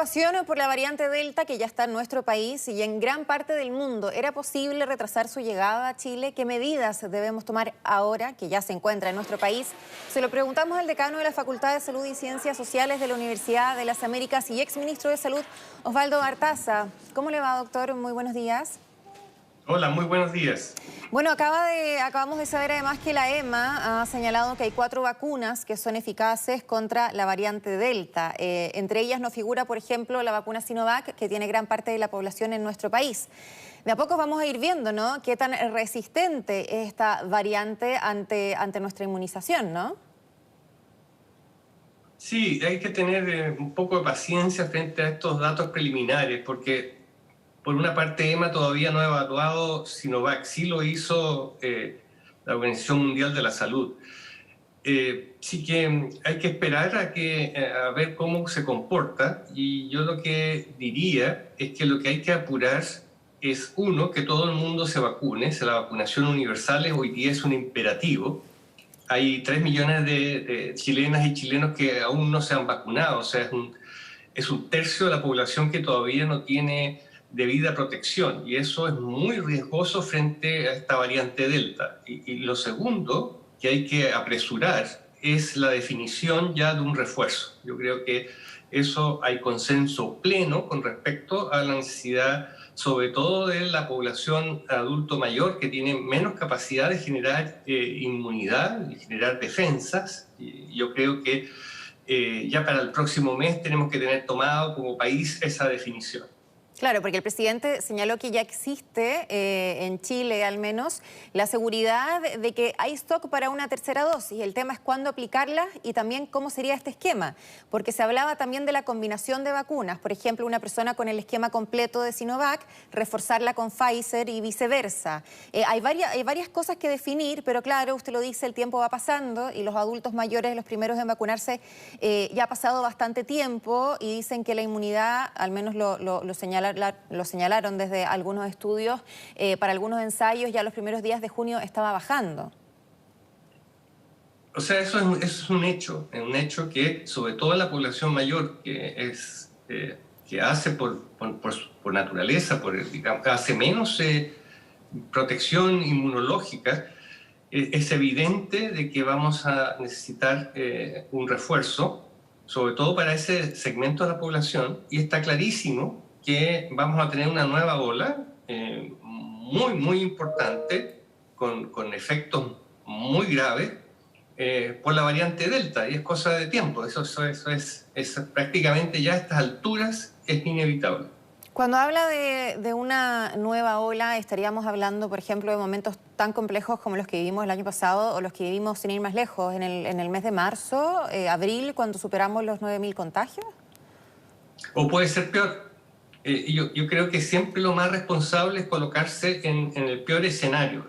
preocupación por la variante Delta que ya está en nuestro país y en gran parte del mundo. ¿Era posible retrasar su llegada a Chile? ¿Qué medidas debemos tomar ahora que ya se encuentra en nuestro país? Se lo preguntamos al decano de la Facultad de Salud y Ciencias Sociales de la Universidad de las Américas y exministro de Salud, Osvaldo Artaza. ¿Cómo le va, doctor? Muy buenos días. Hola, muy buenos días. Bueno, acabamos de saber además que la EMA ha señalado que hay 4 vacunas que son eficaces contra la variante Delta. Entre ellas no figura, por ejemplo, la vacuna Sinovac, que tiene gran parte de la población en nuestro país. De a poco vamos a ir viendo, ¿no?, qué tan resistente es esta variante ante nuestra inmunización, ¿no? Sí, hay que tener un poco de paciencia frente a estos datos preliminares, porque por una parte EMA todavía no ha evaluado Sinovac, sí lo hizo la Organización Mundial de la Salud. Sí que hay que esperar a ver cómo se comporta, y yo lo que diría es que lo que hay que apurar es, uno, que todo el mundo se vacune. La vacunación universal hoy día es un imperativo. Hay 3 millones de chilenas y chilenos que aún no se han vacunado, o sea, es un tercio de la población que todavía no tiene debida protección, y eso es muy riesgoso frente a esta variante Delta. Y lo segundo que hay que apresurar es la definición ya de un refuerzo. Yo creo que eso hay consenso pleno con respecto a la necesidad, sobre todo de la población adulto mayor, que tiene menos capacidad de generar inmunidad, de generar defensas. Y yo creo que ya para el próximo mes tenemos que tener tomado como país esa definición. Claro, porque el presidente señaló que ya existe, en Chile al menos, la seguridad de que hay stock para una tercera dosis. El tema es cuándo aplicarla y también cómo sería este esquema. Porque se hablaba también de la combinación de vacunas. Por ejemplo, una persona con el esquema completo de Sinovac, reforzarla con Pfizer y viceversa. Hay varias cosas que definir, pero claro, usted lo dice, el tiempo va pasando y los adultos mayores, los primeros en vacunarse, ya ha pasado bastante tiempo y dicen que la inmunidad, al menos lo señalaron desde algunos estudios, para algunos ensayos ya los primeros días de junio estaba bajando. O sea, eso es un hecho que sobre todo la población mayor, que hace por naturaleza, digamos, hace menos protección inmunológica, es evidente de que vamos a necesitar un refuerzo, sobre todo para ese segmento de la población, y está clarísimo que vamos a tener una nueva ola muy importante, con efectos muy graves por la variante Delta, y es cosa de tiempo. Eso es prácticamente ya a estas alturas es inevitable. Cuando habla de una nueva ola, estaríamos hablando, por ejemplo, de momentos tan complejos como los que vivimos el año pasado o los que vivimos, sin ir más lejos, en el mes de marzo, abril, cuando superamos los 9.000 contagios. O puede ser peor. Yo creo que siempre lo más responsable es colocarse en el peor escenario.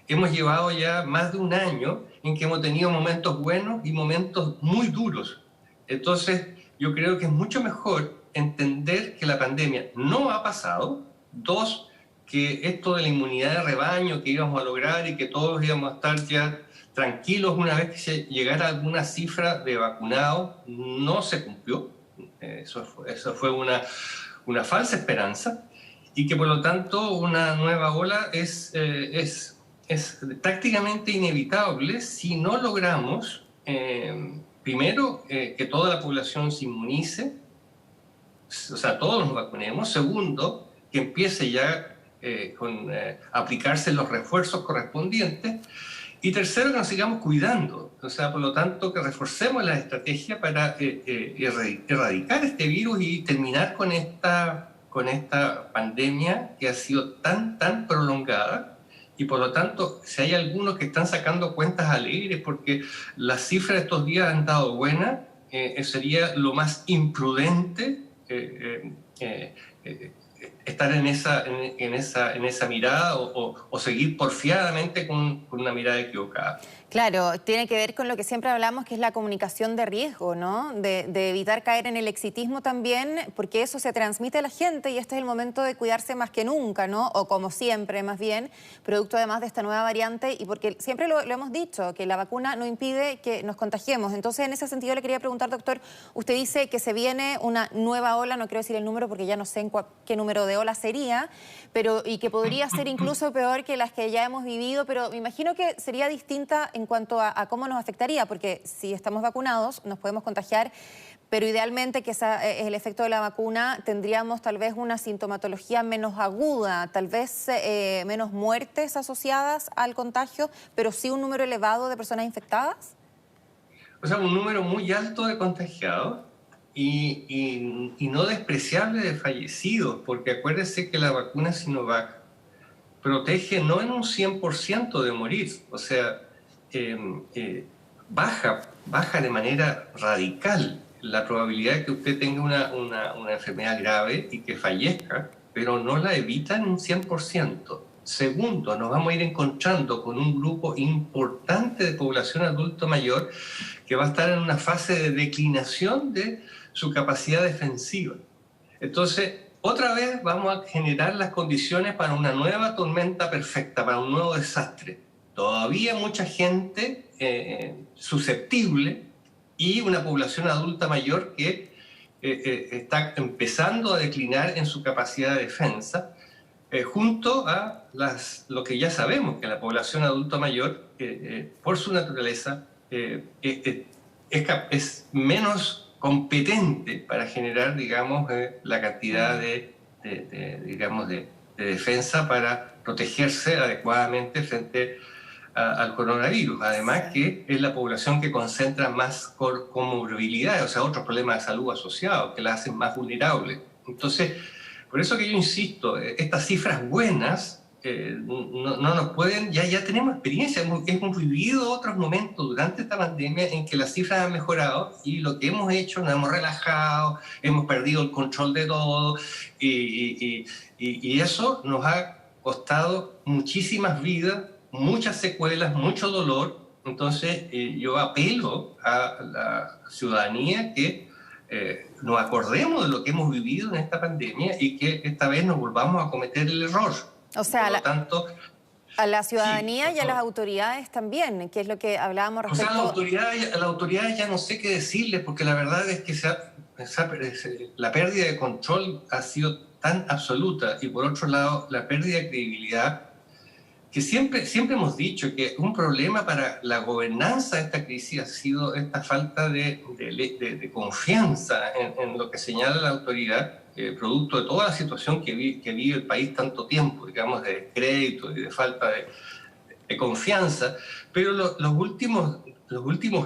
Hemos llevado ya más de un año en que hemos tenido momentos buenos y momentos muy duros. Entonces, yo creo que es mucho mejor entender que la pandemia no ha pasado. Dos, que esto de la inmunidad de rebaño que íbamos a lograr y que todos íbamos a estar ya tranquilos una vez que se llegara a alguna cifra de vacunados, no se cumplió. Eso fue una falsa esperanza, y que por lo tanto una nueva ola es prácticamente inevitable si no logramos, primero, que toda la población se inmunice, o sea, todos nos vacunemos. Segundo, que empiece ya con aplicarse los refuerzos correspondientes. Y tercero, que nos sigamos cuidando. O sea, por lo tanto, que reforcemos la estrategia para erradicar este virus y terminar con esta pandemia que ha sido tan prolongada. Y por lo tanto, si hay algunos que están sacando cuentas alegres porque las cifras de estos días han dado buenas, sería lo más imprudente estar en esa mirada o seguir porfiadamente con una mirada equivocada. Claro, tiene que ver con lo que siempre hablamos, que es la comunicación de riesgo, ¿no? De evitar caer en el exitismo también, porque eso se transmite a la gente y este es el momento de cuidarse más que nunca, ¿no? O como siempre, más bien, producto además de esta nueva variante y porque siempre lo hemos dicho, que la vacuna no impide que nos contagiemos. Entonces, en ese sentido le quería preguntar, doctor, usted dice que se viene una nueva ola, no quiero decir el número porque ya no sé en qué número de ola sería, pero y que podría ser incluso peor que las que ya hemos vivido, pero me imagino que sería distinta en cuanto a cómo nos afectaría, porque si estamos vacunados nos podemos contagiar, pero idealmente, que ese es el efecto de la vacuna, tendríamos tal vez una sintomatología menos aguda, tal vez menos muertes asociadas al contagio, pero sí un número elevado de personas infectadas. O sea, un número muy alto de contagiados y no despreciable de fallecidos, porque acuérdense que la vacuna Sinovac protege no en un 100% de morir, o sea, baja de manera radical la probabilidad de que usted tenga una enfermedad grave y que fallezca, pero no la evita en un 100%. Segundo, nos vamos a ir encontrando con un grupo importante de población adulto mayor que va a estar en una fase de declinación de su capacidad defensiva. Entonces, otra vez vamos a generar las condiciones para una nueva tormenta perfecta, para un nuevo desastre. Todavía mucha gente susceptible y una población adulta mayor que está empezando a declinar en su capacidad de defensa, junto a lo que ya sabemos, que la población adulta mayor, por su naturaleza, es menos competente para generar, digamos, la cantidad de defensa para protegerse adecuadamente frente al coronavirus. Además que es la población que concentra más comorbilidades, o sea, otros problemas de salud asociados que la hacen más vulnerable. Entonces, por eso que yo insisto, estas cifras buenas no nos pueden, ya tenemos experiencia, hemos vivido otros momentos durante esta pandemia en que las cifras han mejorado y lo que hemos hecho, nos hemos relajado, hemos perdido el control de todo y eso nos ha costado muchísimas vidas, muchas secuelas, mucho dolor. Entonces yo apelo a la ciudadanía que nos acordemos de lo que hemos vivido en esta pandemia y que esta vez no volvamos a cometer el error. O sea, por lo tanto, a la ciudadanía sí, y a las autoridades también, que es lo que hablábamos o sea, respecto... a la autoridad ya no sé qué decirles, porque la verdad es que la pérdida de control ha sido tan absoluta y por otro lado la pérdida de credibilidad, que siempre hemos dicho que un problema para la gobernanza de esta crisis ha sido esta falta de confianza en lo que señala la autoridad, producto de toda la situación que vive el país tanto tiempo, digamos, de descrédito y de falta de confianza. Pero los últimos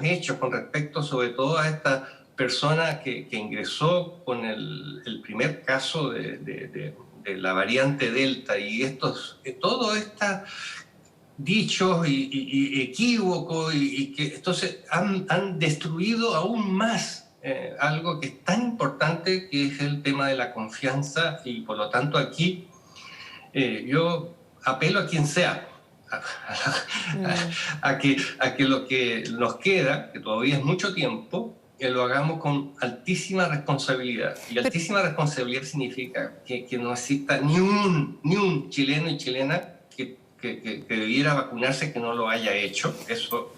hechos con respecto sobre todo a esta persona que ingresó con el primer caso de la variante Delta y todo estos dichos y equívocos y que entonces han destruido aún más algo que es tan importante, que es el tema de la confianza. Y por lo tanto aquí yo apelo a quien sea a que lo que nos queda, que todavía es mucho tiempo, que lo hagamos con altísima responsabilidad. Y altísima responsabilidad significa que no exista ni un chileno y chilena que debiera vacunarse que no lo haya hecho. Eso,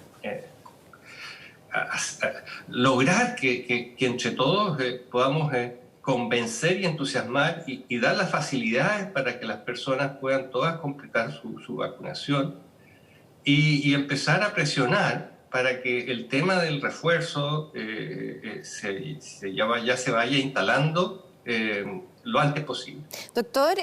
lograr que entre todos podamos convencer y entusiasmar y dar las facilidades para que las personas puedan todas completar su vacunación y empezar a presionar para que el tema del refuerzo ya se vaya instalando lo antes posible. Doctor,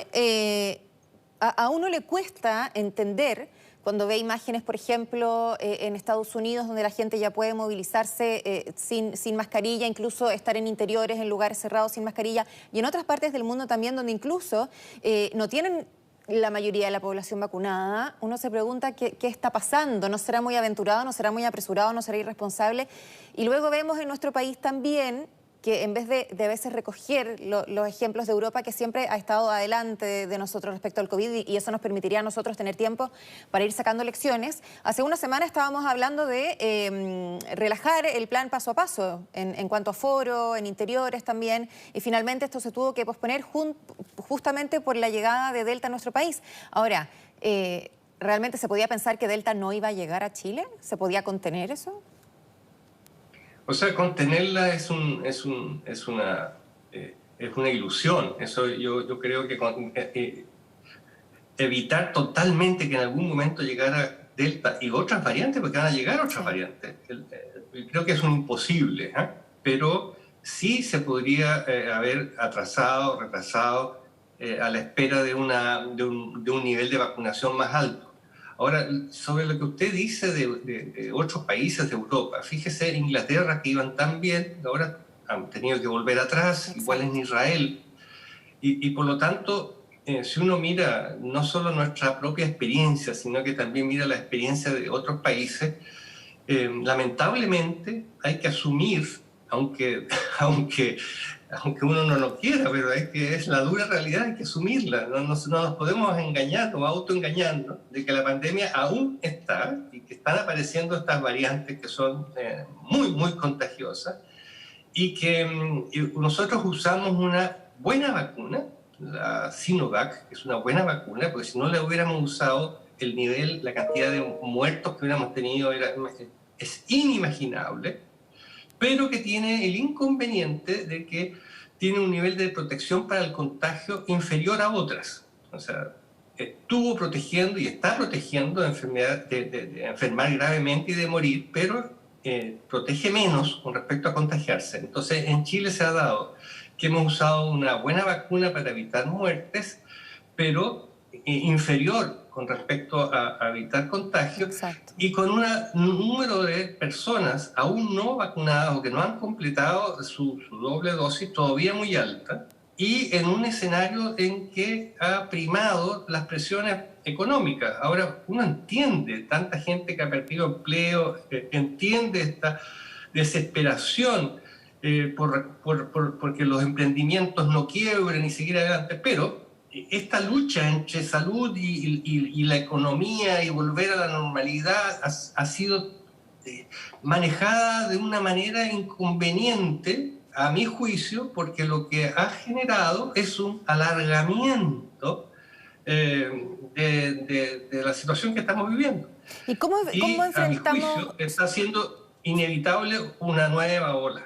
a uno le cuesta entender cuando ve imágenes, por ejemplo, en Estados Unidos, donde la gente ya puede movilizarse sin mascarilla, incluso estar en interiores, en lugares cerrados sin mascarilla, y en otras partes del mundo también, donde incluso no tienen la mayoría de la población vacunada. Uno se pregunta qué está pasando. ¿No será muy aventurado, no será muy apresurado, no será irresponsable? Y luego vemos en nuestro país también que en vez de a veces recoger los ejemplos de Europa, que siempre ha estado adelante de nosotros respecto al COVID, y eso nos permitiría a nosotros tener tiempo para ir sacando lecciones. Hace una semana estábamos hablando de relajar el plan paso a paso en cuanto a foro, en interiores también, y finalmente esto se tuvo que posponer justamente por la llegada de Delta a nuestro país. Ahora, ¿realmente se podía pensar que Delta no iba a llegar a Chile? ¿Se podía contener eso? O sea, contenerla es una ilusión. Eso yo creo que evitar totalmente que en algún momento llegara Delta y otras variantes, porque van a llegar otras variantes. Creo que es un imposible, ¿eh? Pero sí se podría haber atrasado, retrasado, a la espera de un nivel de vacunación más alto. Ahora, sobre lo que usted dice de otros países de Europa, fíjese, Inglaterra, que iban tan bien, ahora han tenido que volver atrás. Exacto. Igual en Israel. Y por lo tanto, si uno mira no solo nuestra propia experiencia, sino que también mira la experiencia de otros países, lamentablemente hay que asumir, aunque uno no lo quiera, pero es la dura realidad, hay que asumirla. No nos podemos engañar o autoengañarnos de que la pandemia aún está y que están apareciendo estas variantes que son muy, muy contagiosas, y que nosotros usamos una buena vacuna, la Sinovac, que es una buena vacuna, porque si no la hubiéramos usado, el nivel, la cantidad de muertos que hubiéramos tenido es inimaginable, pero que tiene el inconveniente de que tiene un nivel de protección para el contagio inferior a otras. O sea, estuvo protegiendo y está protegiendo de enfermar gravemente y de morir, pero protege menos con respecto a contagiarse. Entonces, en Chile se ha dado que hemos usado una buena vacuna para evitar muertes, pero inferior con respecto a evitar contagio. Exacto. Y con un número de personas aún no vacunadas o que no han completado su doble dosis todavía muy alta, y en un escenario en que ha primado las presiones económicas. Ahora, uno entiende tanta gente que ha perdido empleo, entiende esta desesperación porque los emprendimientos no quiebren y seguir adelante, pero esta lucha entre salud y la economía y volver a la normalidad ha sido manejada de una manera inconveniente, a mi juicio, porque lo que ha generado es un alargamiento de la situación que estamos viviendo. ¿Y cómo enfrentamos? A mi juicio, está siendo inevitable una nueva ola.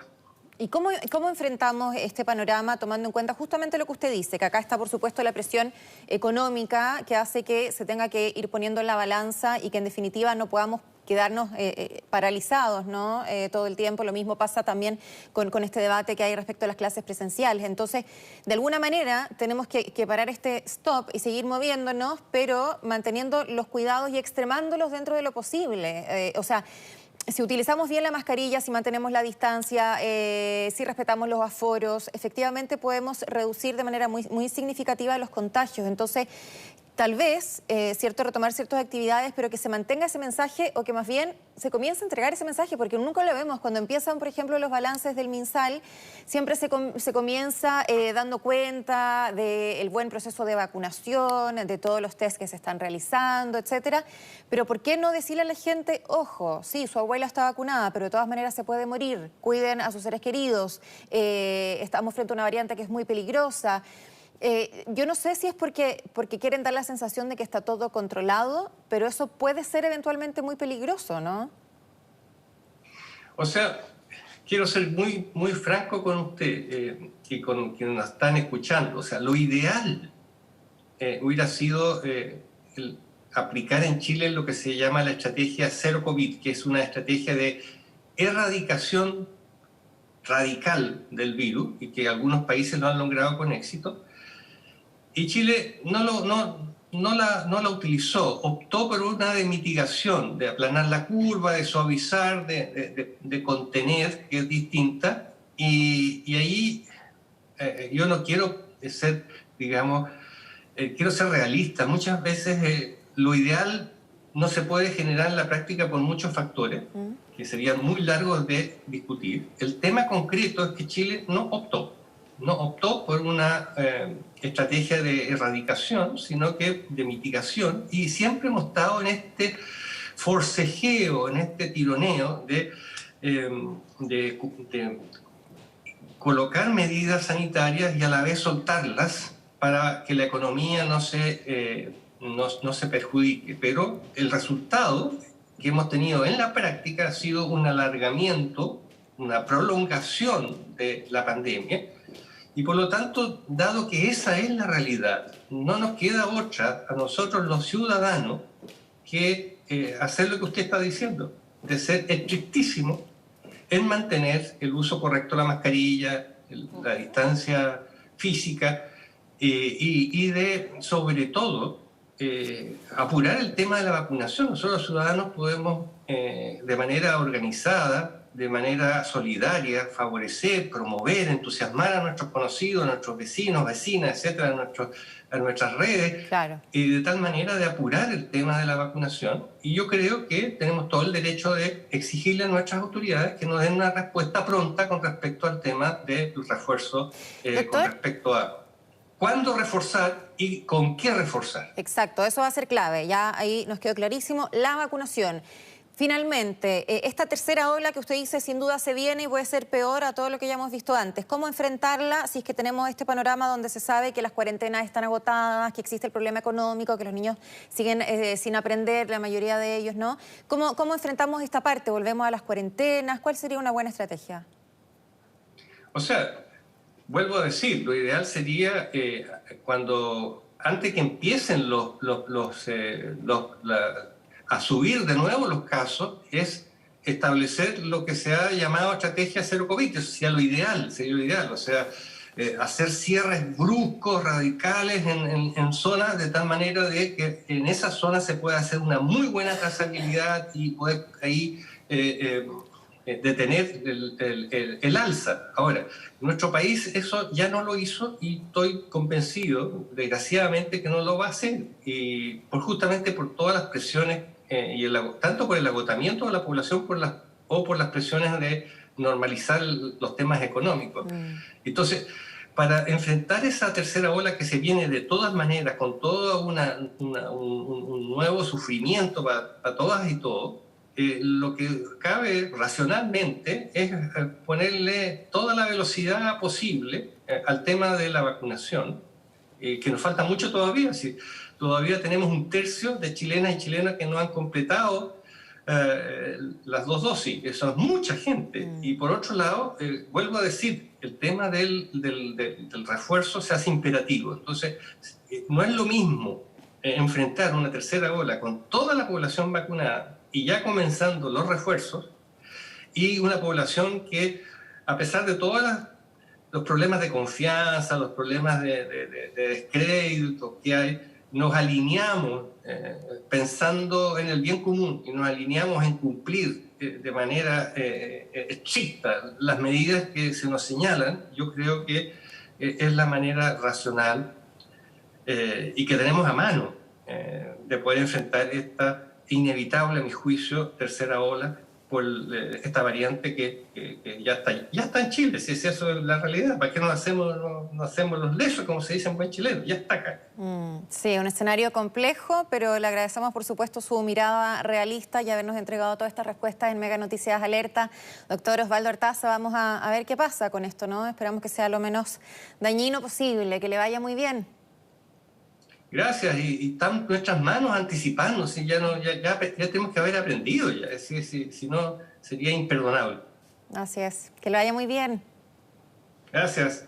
¿Y cómo enfrentamos este panorama tomando en cuenta justamente lo que usted dice? Que acá está, por supuesto, la presión económica que hace que se tenga que ir poniendo en la balanza y que en definitiva no podamos quedarnos paralizados, ¿no? Todo el tiempo. Lo mismo pasa también con este debate que hay respecto a las clases presenciales. Entonces, de alguna manera tenemos que parar este stop y seguir moviéndonos, pero manteniendo los cuidados y extremándolos dentro de lo posible. O sea, si utilizamos bien la mascarilla, si mantenemos la distancia, si respetamos los aforos, efectivamente podemos reducir de manera muy, muy significativa los contagios. Entonces, tal vez, retomar ciertas actividades, pero que se mantenga ese mensaje o que más bien se comience a entregar ese mensaje, porque nunca lo vemos. Cuando empiezan, por ejemplo, los balances del MinSal, siempre se comienza dando cuenta del buen proceso de vacunación, de todos los test que se están realizando, etcétera. Pero ¿por qué no decirle a la gente, ojo, sí, su abuela está vacunada, pero de todas maneras se puede morir, cuiden a sus seres queridos, estamos frente a una variante que es muy peligrosa? Yo no sé si es porque quieren dar la sensación de que está todo controlado, pero eso puede ser eventualmente muy peligroso, ¿no? O sea, quiero ser muy, muy franco con usted y con quienes nos están escuchando. O sea, lo ideal hubiera sido aplicar en Chile lo que se llama la estrategia Cero COVID, que es una estrategia de erradicación radical del virus y que algunos países lo han logrado con éxito. Y Chile no la utilizó, optó por una de mitigación, de aplanar la curva, de suavizar, de contener, que es distinta. Y ahí yo no quiero ser, digamos, quiero ser realista. Muchas veces lo ideal no se puede generar en la práctica por muchos factores. que serían muy largos de discutir. El tema concreto es que Chile no optó por una estrategia de erradicación, sino que de mitigación, y siempre hemos estado en este forcejeo, en este tironeo de colocar medidas sanitarias y a la vez soltarlas para que la economía no se perjudique. Pero el resultado que hemos tenido en la práctica ha sido un alargamiento, una prolongación de la pandemia, y por lo tanto, dado que esa es la realidad, no nos queda otra a nosotros los ciudadanos que hacer lo que usted está diciendo, de ser estrictísimo en mantener el uso correcto de la mascarilla, la distancia física y de, sobre todo, apurar el tema de la vacunación. Nosotros los ciudadanos podemos, de manera organizada, de manera solidaria, favorecer, promover, entusiasmar a nuestros conocidos, a nuestros vecinos, vecinas, etcétera, a nuestras redes, Claro. y de tal manera de apurar el tema de la vacunación. Y yo creo que tenemos todo el derecho de exigirle a nuestras autoridades que nos den una respuesta pronta con respecto al tema del refuerzo, con respecto a cuándo reforzar y con qué reforzar. Exacto, eso va a ser clave. Ya ahí nos quedó clarísimo. La vacunación. Finalmente, esta tercera ola que usted dice sin duda se viene y puede ser peor a todo lo que ya hemos visto antes. ¿Cómo enfrentarla si es que tenemos este panorama donde se sabe que las cuarentenas están agotadas, que existe el problema económico, que los niños siguen sin aprender, la mayoría de ellos, ¿no? ¿Cómo enfrentamos esta parte? ¿Volvemos a las cuarentenas? ¿Cuál sería una buena estrategia? O sea, vuelvo a decir, lo ideal sería antes que empiecen a subir de nuevo los casos, es establecer lo que se ha llamado estrategia cero COVID. Eso sería lo ideal, o sea, hacer cierres bruscos, radicales en zonas, de tal manera de que en esas zonas se pueda hacer una muy buena trazabilidad y poder ahí detener el alza. Ahora, nuestro país eso ya no lo hizo y estoy convencido, desgraciadamente, que no lo va a hacer, y justamente por todas las presiones, tanto por el agotamiento de la población o por las presiones de normalizar los temas económicos. Entonces, para enfrentar esa tercera ola que se viene de todas maneras, con todo un nuevo sufrimiento para todas y todos, lo que cabe racionalmente es ponerle toda la velocidad posible al tema de la vacunación, que nos falta mucho todavía. Todavía tenemos 1/3 de chilenas y chilenos que no han completado las 2 dosis. Eso es mucha gente. Y por otro lado, vuelvo a decir, el tema del refuerzo se hace imperativo. Entonces, no es lo mismo enfrentar una tercera ola con toda la población vacunada y ya comenzando los refuerzos, y una población que, a pesar de todos los problemas de confianza, los problemas de descrédito que hay, nos alineamos pensando en el bien común y nos alineamos en cumplir de manera estricta las medidas que se nos señalan. Yo creo que es la manera racional y que tenemos a mano de poder enfrentar esta inevitable, a mi juicio, tercera ola por esta variante que ya está en Chile. Si eso es la realidad, ¿para qué no hacemos los lesos, como se dice en buen chileno? Ya está acá. Sí, un escenario complejo, pero le agradecemos, por supuesto, su mirada realista y habernos entregado todas estas respuestas en Mega Noticias Alerta. Doctor Osvaldo Artaza, vamos a ver qué pasa con esto, ¿no? Esperamos que sea lo menos dañino posible, que le vaya muy bien. Gracias, y están nuestras manos anticipando, ya tenemos que haber aprendido, si no sería imperdonable. Así es, que le vaya muy bien. Gracias.